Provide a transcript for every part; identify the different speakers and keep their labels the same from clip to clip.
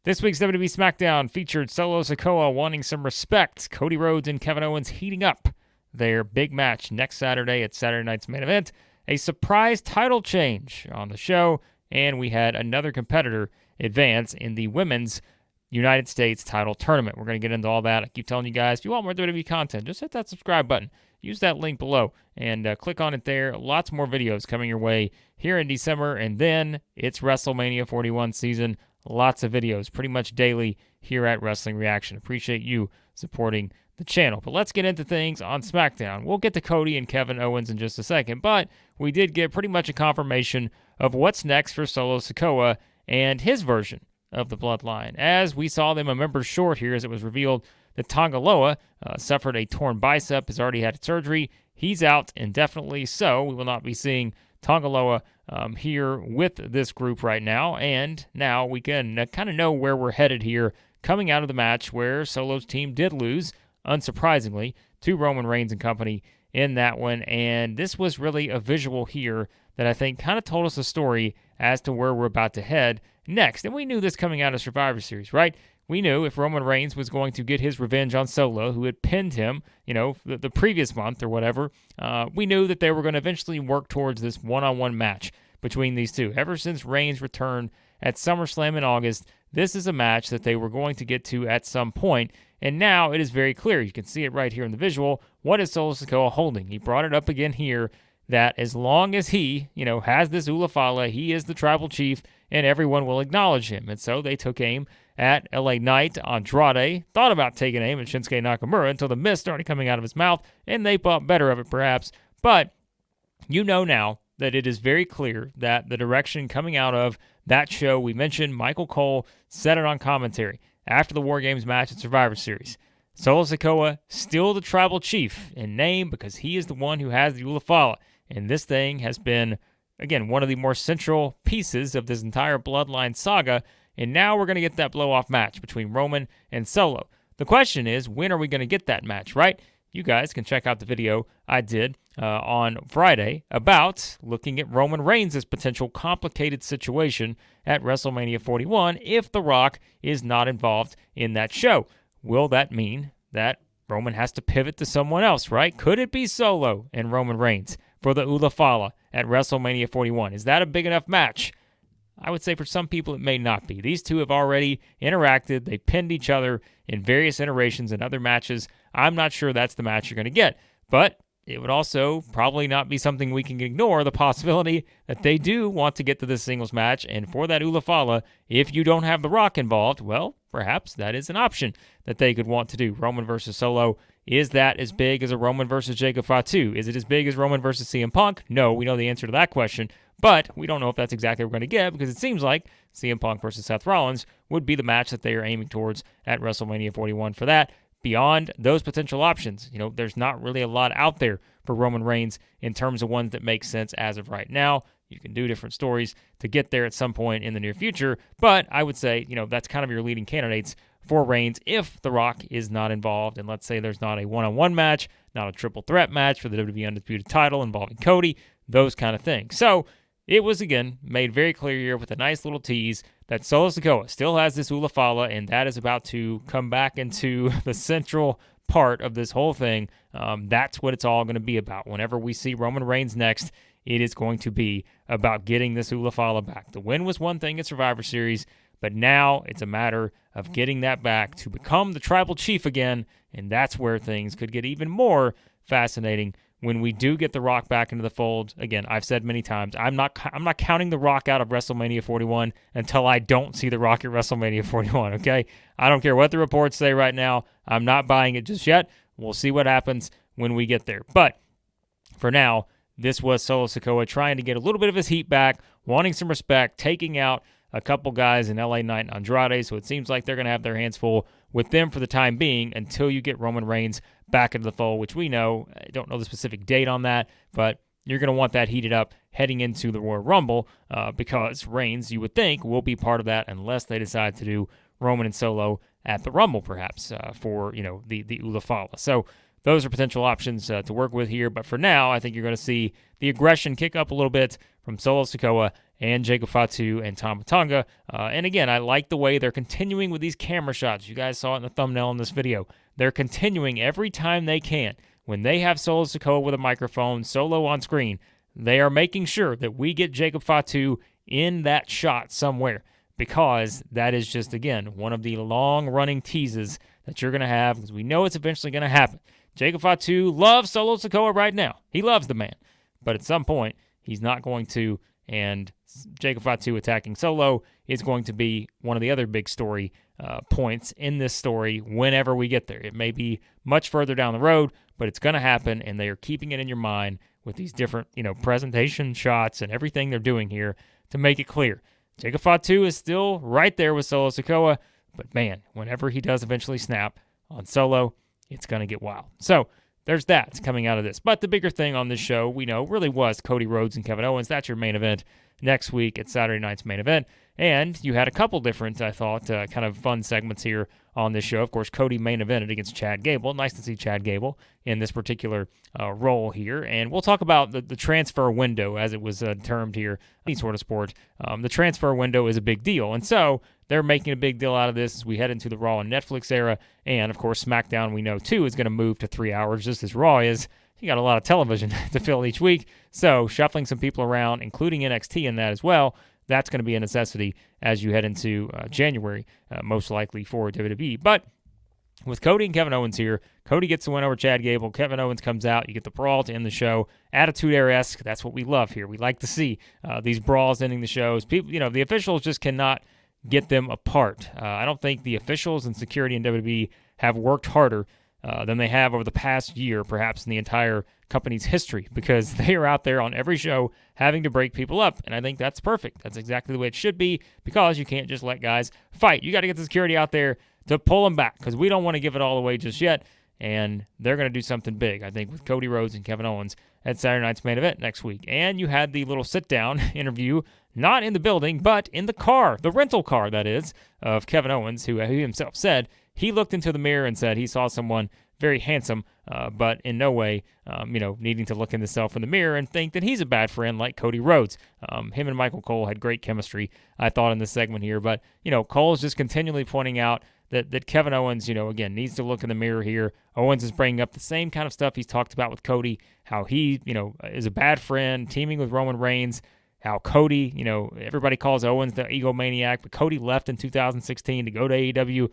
Speaker 1: This week's WWE SmackDown featured Solo Sikoa wanting some respect. Cody Rhodes and Kevin Owens heating up their big match next Saturday at Saturday night's main event. A surprise title change on the show, and we had another competitor advance in the women's United States title tournament. We're going to get into all that. I keep telling you guys, if you want more WWE content, just hit that subscribe button. Use that link below and click on it there. Lots more videos coming your way here in December, and then it's WrestleMania 41 season. Lots of videos pretty much daily here at Wrestling Reaction. Appreciate you supporting the channel. But let's get into things on SmackDown. We'll get to Cody and Kevin Owens in just a second, but we did get pretty much a confirmation of what's next for Solo Sikoa and his version of the Bloodline. As we saw them a member short here, as it was revealed that Tanga Loa suffered a torn bicep, has already had surgery. He's out indefinitely, so we will not be seeing Tanga Loa here with this group right now, and now we can kind of know where we're headed here coming out of the match where Solo's team did lose, unsurprisingly, to Roman Reigns and company in that one, and this was really a visual here that I think kind of told us a story as to where we're about to head next, and we knew this coming out of Survivor Series, right? We knew if Roman Reigns was going to get his revenge on Solo, who had pinned him, the previous month or whatever, we knew that they were going to eventually work towards this one-on-one match between these two. Ever since Reigns returned at SummerSlam in August, this is a match that they were going to get to at some point, and now it is very clear. You can see it right here in the visual. What is Solo Sikoa holding? He brought it up again here that as long as he, has this Ula Fala, he is the tribal chief, and everyone will acknowledge him. And so they took aim at LA Knight, Andrade, thought about taking aim at Shinsuke Nakamura until the mist started coming out of his mouth, and they thought better of it perhaps. But you know now that it is very clear that the direction coming out of that show, we mentioned Michael Cole said it on commentary after the War Games match at Survivor Series. Solo Sikoa, still the tribal chief in name because he is the one who has the Ula Fala. And this thing has been, again, one of the more central pieces of this entire Bloodline saga. And now we're going to get that blow-off match between Roman and Solo. The question is, when are we going to get that match, right? You guys can check out the video I did on Friday about looking at Roman Reigns' potential complicated situation at WrestleMania 41 if The Rock is not involved in that show. Will that mean that Roman has to pivot to someone else, right? Could it be Solo and Roman Reigns for the Ula Fala at WrestleMania 41? Is that a big enough match? I would say for some people it may not be. These two have already interacted. They pinned each other in various iterations in other matches. I'm not sure that's the match you're going to get. But it would also probably not be something we can ignore, the possibility that they do want to get to this singles match. And for that Ula Fala, if you don't have The Rock involved, well, perhaps that is an option that they could want to do. Roman versus Solo. Is that as big as a Roman versus Jacob Fatu? Is it as big as Roman versus CM Punk? No, we know the answer to that question. But we don't know if that's exactly what we're going to get because it seems like CM Punk versus Seth Rollins would be the match that they are aiming towards at WrestleMania 41 for that. Beyond those potential options, there's not really a lot out there for Roman Reigns in terms of ones that make sense as of right now. You can do different stories to get there at some point in the near future, but I would say, that's kind of your leading candidates for Reigns if The Rock is not involved, and let's say there's not a one-on-one match, not a triple threat match for the WWE Undisputed title involving Cody, those kind of things. So it was, again, made very clear here with a nice little tease that Solo Sikoa still has this Ula Fala, and that is about to come back into the central part of this whole thing. That's what it's all going to be about. Whenever we see Roman Reigns next, it is going to be about getting this Ula Fala back. The win was one thing at Survivor Series, but now it's a matter of getting that back to become the tribal chief again, and that's where things could get even more fascinating when we do get The Rock back into the fold. Again, I've said many times, I'm not counting The Rock out of WrestleMania 41 until I don't see The Rock at WrestleMania 41, okay? I don't care what the reports say right now. I'm not buying it just yet. We'll see what happens when we get there. But for now, this was Solo Sikoa trying to get a little bit of his heat back, wanting some respect, taking out a couple guys in LA Knight and Andrade, so it seems like they're going to have their hands full with them for the time being until you get Roman Reigns back into the fold, which we know. I don't know the specific date on that, but you're going to want that heated up heading into the Royal Rumble because Reigns, you would think, will be part of that unless they decide to do Roman and Solo at the Rumble, perhaps, for the Ula Fala. So those are potential options to work with here, but for now, I think you're going to see the aggression kick up a little bit from Solo Sikoa and Jacob Fatu and Tama Tonga. And again, I like the way they're continuing with these camera shots. You guys saw it in the thumbnail in this video. They're continuing every time they can. When they have Solo Sikoa with a microphone, Solo on screen, they are making sure that we get Jacob Fatu in that shot somewhere, because that is just, again, one of the long-running teases that you're going to have, because we know it's eventually going to happen. Jacob Fatu loves Solo Sikoa right now. He loves the man. But at some point, he's not going to, and Jacob Fatu attacking Solo is going to be one of the other big story points in this story whenever we get there. It may be much further down the road, but it's going to happen, and they are keeping it in your mind with these different, presentation shots and everything they're doing here to make it clear. Jacob Fatu is still right there with Solo Sikoa, but man, whenever he does eventually snap on Solo, it's going to get wild. So there's that coming out of this. But the bigger thing on this show, we know, really was Cody Rhodes and Kevin Owens. That's your main event next week at Saturday night's main event. And you had a couple different, I thought, kind of fun segments here on this show. Of course, Cody main evented against Chad Gable. Nice to see Chad Gable in this particular role here. And we'll talk about the transfer window, as it was termed here, any sort of sport. The transfer window is a big deal. And so they're making a big deal out of this as we head into the Raw and Netflix era. And, of course, SmackDown, we know, too, is going to move to 3 hours, just as Raw is. You got a lot of television to fill each week. So shuffling some people around, including NXT in that as well, that's going to be a necessity as you head into January, most likely for WWE. But with Cody and Kevin Owens here, Cody gets the win over Chad Gable. Kevin Owens comes out. You get the brawl to end the show. Attitude Era-esque. That's what we love here. We like to see these brawls ending the shows. People, the officials just cannot get them apart. I don't think the officials and security in WWE have worked harder than they have over the past year, perhaps in the entire company's history, because they are out there on every show having to break people up, and I think that's perfect. That's exactly the way it should be, because you can't just let guys fight. You got to get the security out there to pull them back, because we don't want to give it all away just yet, and they're going to do something big, I think, with Cody Rhodes and Kevin Owens at Saturday night's main event next week. And you had the little sit-down interview, not in the building, but in the car, the rental car, that is, of Kevin Owens, who he himself said he looked into the mirror and said he saw someone very handsome, but in no way, needing to look in himself in the mirror and think that he's a bad friend like Cody Rhodes. Him and Michael Cole had great chemistry, I thought, in this segment here. But, Cole's just continually pointing out that Kevin Owens, again, needs to look in the mirror here. Owens is bringing up the same kind of stuff he's talked about with Cody, how he, is a bad friend, teaming with Roman Reigns, how Cody, everybody calls Owens the egomaniac, but Cody left in 2016 to go to AEW.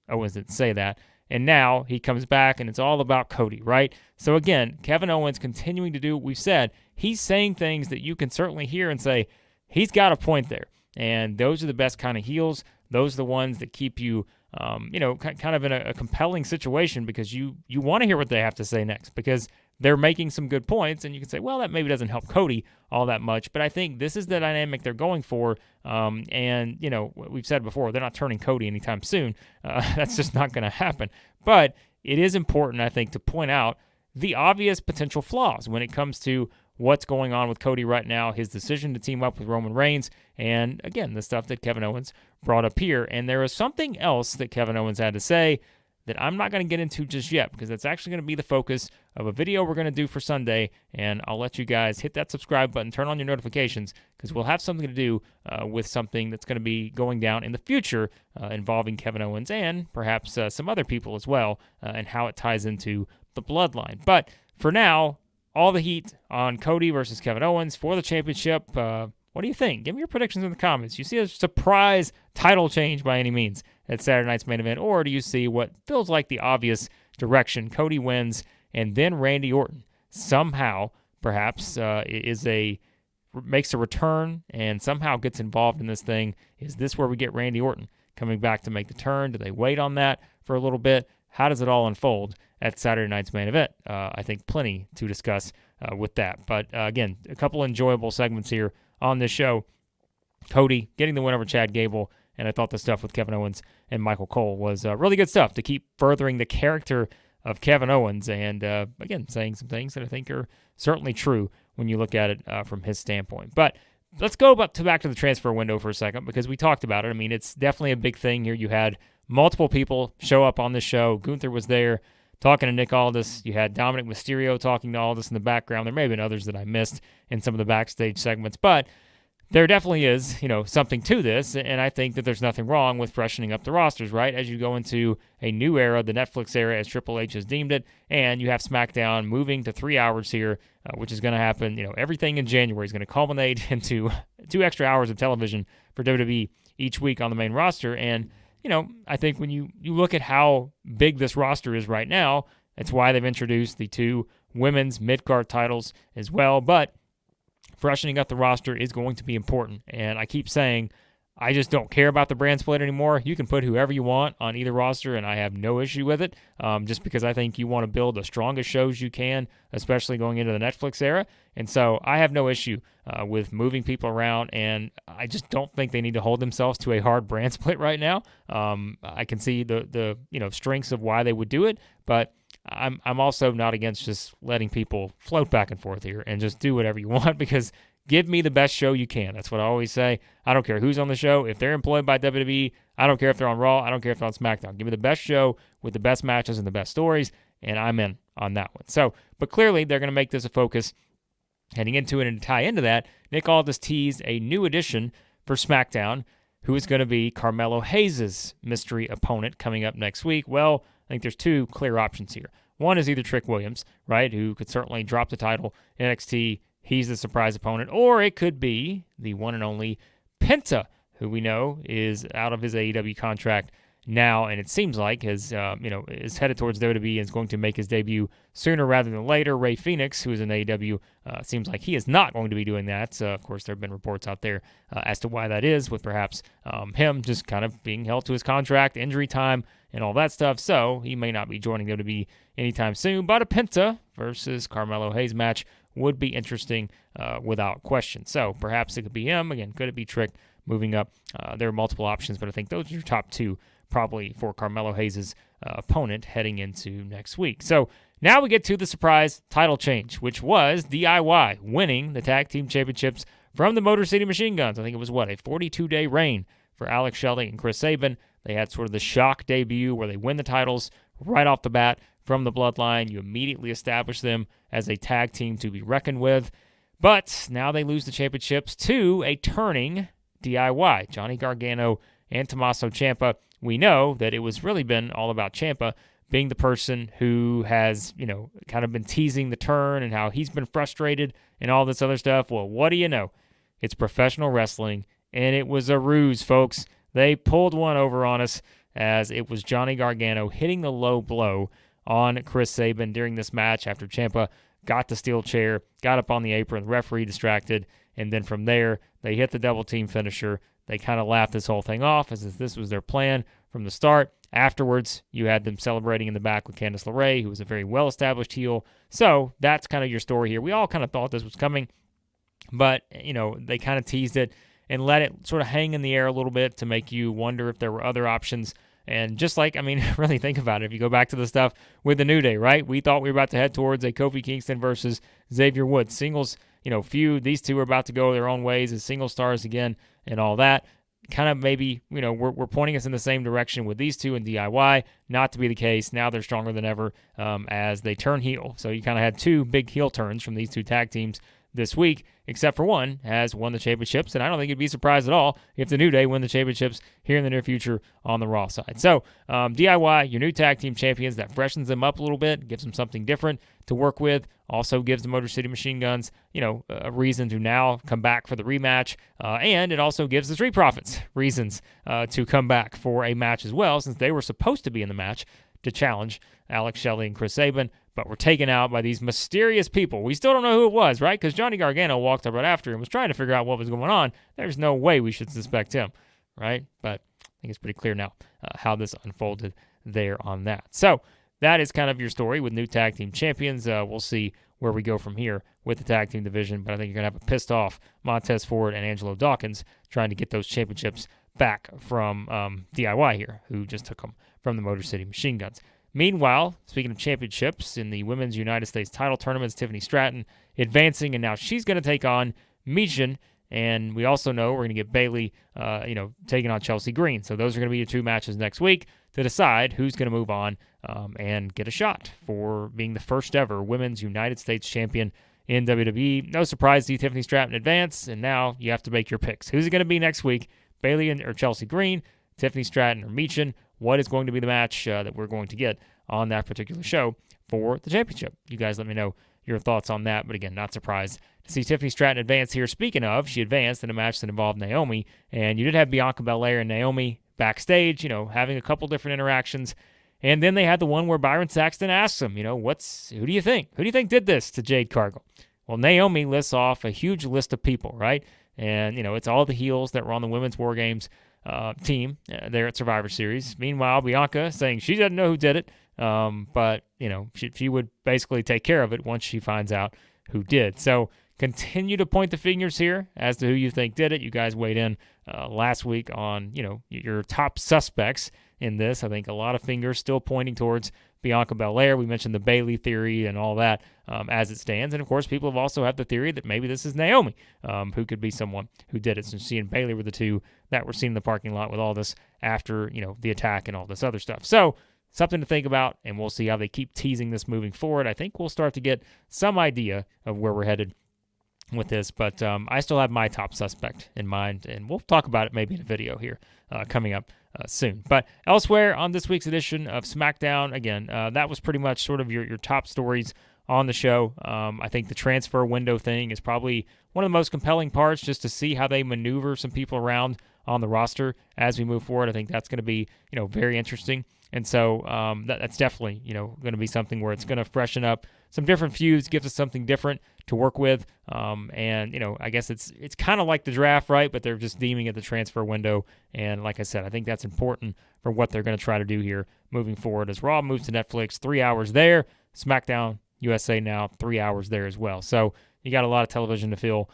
Speaker 1: Owens didn't say that. And now he comes back, and it's all about Cody, right? So again, Kevin Owens continuing to do what we've said. He's saying things that you can certainly hear and say, he's got a point there. And those are the best kind of heels. Those are the ones that keep you, kind of in a compelling situation, because you want to hear what they have to say next, because they're making some good points, and you can say, well, that maybe doesn't help Cody all that much, but I think this is the dynamic they're going for, and, we've said before, they're not turning Cody anytime soon. That's just not going to happen, but it is important, I think, to point out the obvious potential flaws when it comes to what's going on with Cody right now, his decision to team up with Roman Reigns, and, again, the stuff that Kevin Owens brought up here. And there is something else that Kevin Owens had to say that I'm not going to get into just yet, because that's actually going to be the focus of a video we're going to do for Sunday, and I'll let you guys hit that subscribe button, turn on your notifications, because we'll have something to do with something that's going to be going down in the future involving Kevin Owens and perhaps some other people as well, and how it ties into the Bloodline. But for now, all the heat on Cody versus Kevin Owens for the championship. What do you think? Give me your predictions in the comments. You see a surprise title change by any means at Saturday night's main event, or do you see what feels like the obvious direction? Cody wins, and then Randy Orton somehow, perhaps, makes a return and somehow gets involved in this thing. Is this where we get Randy Orton coming back to make the turn? Do they wait on that for a little bit? How does it all unfold at Saturday night's main event? I think plenty to discuss with that. But again, a couple enjoyable segments here on this show. Cody getting the win over Chad Gable, and I thought the stuff with Kevin Owens and Michael Cole was really good stuff to keep furthering the character of Kevin Owens, and again, saying some things that I think are certainly true when you look at it from his standpoint. But let's go back to the transfer window for a second, because we talked about it. I mean, it's definitely a big thing here. You had multiple people show up on this show. Gunther was there talking to Nick Aldis. You had Dominic Mysterio talking to Aldis in the background. There may have been others that I missed in some of the backstage segments, but there definitely is, something to this, and I think that there's nothing wrong with freshening up the rosters, right? As you go into a new era, the Netflix era, as Triple H has deemed it, and you have SmackDown moving to 3 hours here, which is going to happen. Everything in January is going to culminate into 2 extra hours of television for WWE each week on the main roster, and I think when you look at how big this roster is right now, that's why they've introduced the 2 women's mid-card titles as well, but freshening up the roster is going to be important. And I keep saying, I just don't care about the brand split anymore. You can put whoever you want on either roster, and I have no issue with it, just because I think you want to build the strongest shows you can, especially going into the Netflix era. And so I have no issue with moving people around, and I just don't think they need to hold themselves to a hard brand split right now. I can see the strengths of why they would do it, but I'm also not against just letting people float back and forth here and just do whatever you want, because give me the best show you can. That's what I always say. I don't care who's on the show. If they're employed by WWE, I don't care if they're on Raw. I don't care if they're on SmackDown. Give me the best show with the best matches and the best stories, and I'm in on that one. So, but clearly they're going to make this a focus heading into it, and to tie into that, Nick Aldis teased a new addition for SmackDown, who is going to be Carmelo Hayes' mystery opponent coming up next week. Well, I think there's 2 clear options here. One is either Trick Williams, right, who could certainly drop the title in NXT. He's the surprise opponent. Or it could be the one and only Penta, who we know is out of his AEW contract now, and it seems like is headed towards WWE and is going to make his debut sooner rather than later. Rey Fenix, who is in AEW, seems like he is not going to be doing that. Of course, there have been reports out there as to why that is, with perhaps him just kind of being held to his contract, injury time, and all that stuff. So he may not be joining WWE anytime soon. But a Penta versus Carmelo Hayes match would be interesting without question. So perhaps it could be him. Again, could it be Trick moving up? There are multiple options, but I think those are your top 2 probably for Carmelo Hayes' opponent heading into next week. So now we get to the surprise title change, which was DIY winning the Tag Team Championships from the Motor City Machine Guns. I think it was, a 42-day reign for Alex Shelley and Chris Sabin. They had sort of the shock debut where they win the titles right off the bat from the Bloodline. You immediately establish them as a tag team to be reckoned with. But now they lose the championships to a turning DIY, Johnny Gargano and Tommaso Ciampa. We know that it was really been all about Ciampa being the person who has, kind of been teasing the turn and how he's been frustrated and all this other stuff. Well, what do you know? It's professional wrestling, and it was a ruse, folks. They pulled one over on us, as it was Johnny Gargano hitting the low blow on Chris Sabin during this match after Ciampa got the steel chair, got up on the apron, the referee distracted, and then from there, they hit the double team finisher. They kind of laughed this whole thing off as if this was their plan from the start. Afterwards, you had them celebrating in the back with Candice LeRae, who was a very well-established heel. So that's kind of your story here. We all kind of thought this was coming, but, they kind of teased it and let it sort of hang in the air a little bit to make you wonder if there were other options. And just like, really think about it. If you go back to the stuff with the New Day, right? We thought we were about to head towards a Kofi Kingston versus Xavier Woods singles, feud. These two are about to go their own ways as single stars again and all that. Kind of maybe, we're pointing us in the same direction with these two in DIY. Not to be the case. Now they're stronger than ever as they turn heel. So you kind of had 2 big heel turns from these 2 tag teams this week, except for one has won the championships, and I don't think you'd be surprised at all if the New Day win the championships here in the near future on the Raw side. So DIY, your new tag team champions, that freshens them up a little bit, gives them something different to work with, also gives the Motor City Machine Guns, a reason to now come back for the rematch, and it also gives the Street Profits reasons to come back for a match as well, since they were supposed to be in the match to challenge Alex Shelley and Chris Sabin, but were taken out by these mysterious people. We still don't know who it was, right? Because Johnny Gargano walked up right after and was trying to figure out what was going on. There's no way we should suspect him, right? But I think it's pretty clear now how this unfolded there on that. So that is kind of your story with new tag team champions. We'll see where we go from here with the tag team division, but I think you're going to have a pissed off Montez Ford and Angelo Dawkins trying to get those championships back from DIY here, who just took them from the Motor City Machine Guns. Meanwhile, speaking of championships, in the Women's United States title tournaments, Tiffany Stratton advancing, and now she's going to take on Michin, and we also know we're going to get Bayley, taking on Chelsea Green. So those are going to be your 2 matches next week to decide who's going to move on and get a shot for being the first ever Women's United States champion in WWE. No surprise to see Tiffany Stratton advance, and now you have to make your picks. Who's it going to be next week? Bayley or Chelsea Green, Tiffany Stratton or Meechin? What is going to be the match that we're going to get on that particular show for the championship? You guys let me know your thoughts on that. But again, not surprised to see Tiffany Stratton advance here. Speaking of, she advanced in a match that involved Naomi, and you did have Bianca Belair and Naomi backstage, having a couple different interactions. And then they had the one where Byron Saxton asked them, who do you think? Who do you think did this to Jade Cargill? Well, Naomi lists off a huge list of people, right? And, it's all the heels that were on the Women's War Games team there at Survivor Series. Meanwhile, Bianca saying she doesn't know who did it, but, she would basically take care of it once she finds out who did. So continue to point the fingers here as to who you think did it. You guys weighed in last week on, your top suspects in this. I think a lot of fingers still pointing towards Bianca Belair. We mentioned the Bayley theory and all that as it stands. And, of course, people have also had the theory that maybe this is Naomi, who could be someone who did it, since she and Bayley were the two that were seen in the parking lot with all this after, the attack and all this other stuff. So something to think about, and we'll see how they keep teasing this moving forward. I think we'll start to get some idea of where we're headed with this, but I still have my top suspect in mind, and we'll talk about it maybe in a video here coming up soon. But elsewhere on this week's edition of SmackDown, again, that was pretty much sort of your top stories on the show. I think the transfer window thing is probably one of the most compelling parts, just to see how they maneuver some people around on the roster as we move forward. I think that's going to be, very interesting. And so that's definitely, going to be something where it's going to freshen up some different feuds, gives us something different to work with. And, I guess it's kind of like the draft, right? But they're just deeming it the transfer window. And like I said, I think that's important for what they're going to try to do here moving forward. As Raw moves to Netflix, 3 hours there. SmackDown USA now, 3 hours there as well. So you got a lot of television to fill,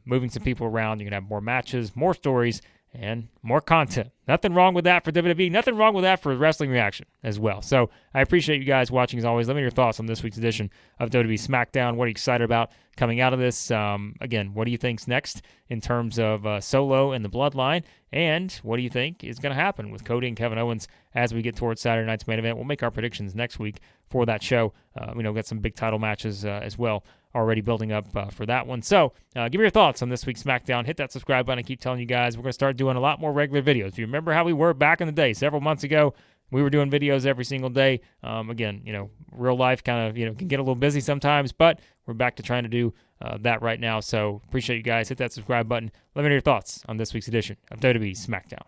Speaker 1: moving some people around. You're going to have more matches, more stories, and more content. Nothing wrong with that for WWE. Nothing wrong with that for Wrestling Reaction as well. So I appreciate you guys watching as always. Let me know your thoughts on this week's edition of WWE SmackDown. What are you excited about coming out of this? Again, what do you think's next in terms of Solo and the Bloodline? And what do you think is going to happen with Cody and Kevin Owens as we get towards Saturday night's main event? We'll make our predictions next week for that show. Got some big title matches as well already building up for that one. So give me your thoughts on this week's SmackDown. Hit that subscribe button. I keep telling you guys we're going to start doing a lot more regular videos. If you remember how we were back in the day, several months ago, we were doing videos every single day. Again, real life kind of, can get a little busy sometimes, but we're back to trying to do that right now. So appreciate you guys. Hit that subscribe button. Let me know your thoughts on this week's edition of WWE SmackDown.